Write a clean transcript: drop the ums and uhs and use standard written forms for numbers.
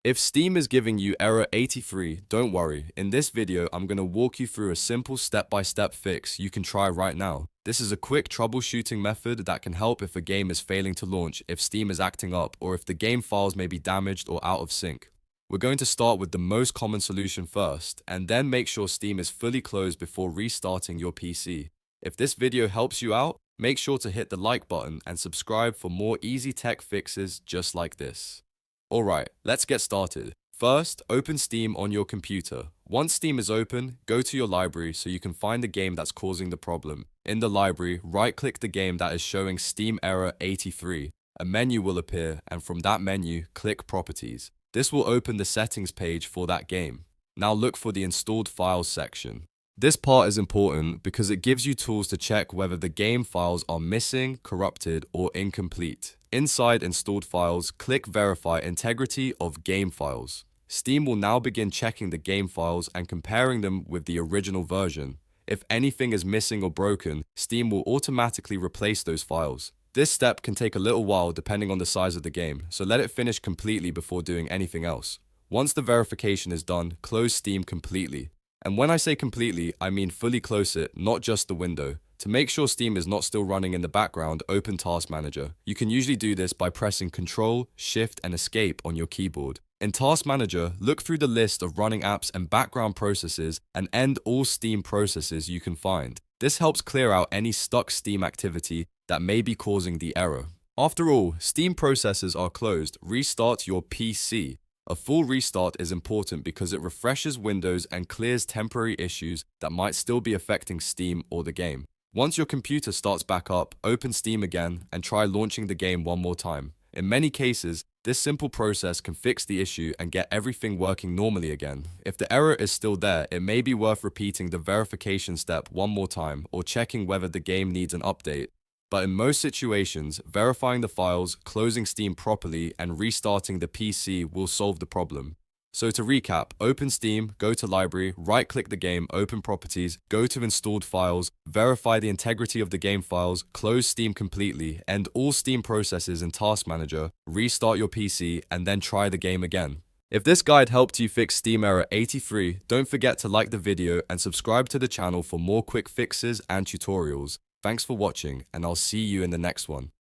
If Steam is giving you error 83, don't worry. In this video, I'm going to walk you through a simple step-by-step fix you can try right now. This is a quick troubleshooting method that can help if a game is failing to launch, if Steam is acting up, or if the game files may be damaged or out of sync. We're going to start with the most common solution first, and then make sure Steam is fully closed before restarting your PC. If this video helps you out, make sure to hit the like button and subscribe for more easy tech fixes just like this. Alright, let's get started. First, open Steam on your computer. Once Steam is open, go to your library so you can find the game that's causing the problem. In the library, right-click the game that is showing Steam error 83. A menu will appear, and from that menu, click Properties. This will open the settings page for that game. Now look for the Installed Files section. This part is important because it gives you tools to check whether the game files are missing, corrupted, or incomplete. Inside Installed Files, click Verify Integrity of Game Files. Steam will now begin checking the game files and comparing them with the original version. If anything is missing or broken, Steam will automatically replace those files. This step can take a little while depending on the size of the game, so let it finish completely before doing anything else. Once the verification is done, close Steam completely. And when I say completely, I mean fully close it, not just the window. To make sure Steam is not still running in the background, open Task Manager. You can usually do this by pressing Ctrl, Shift, and Escape on your keyboard. In Task Manager, look through the list of running apps and background processes and end all Steam processes you can find. This helps clear out any stuck Steam activity that may be causing the error. After all, Steam processes are closed, restart your PC. A full restart is important because it refreshes Windows and clears temporary issues that might still be affecting Steam or the game. Once your computer starts back up, open Steam again and try launching the game one more time. In many cases, this simple process can fix the issue and get everything working normally again. If the error is still there, it may be worth repeating the verification step one more time or checking whether the game needs an update. But in most situations, verifying the files, closing Steam properly, and restarting the PC will solve the problem. So to recap, open Steam, go to Library, right-click the game, open Properties, go to Installed Files, verify the integrity of the game files, close Steam completely, end all Steam processes in Task Manager, restart your PC, and then try the game again. If this guide helped you fix Steam error 83, don't forget to like the video and subscribe to the channel for more quick fixes and tutorials. Thanks for watching, and I'll see you in the next one.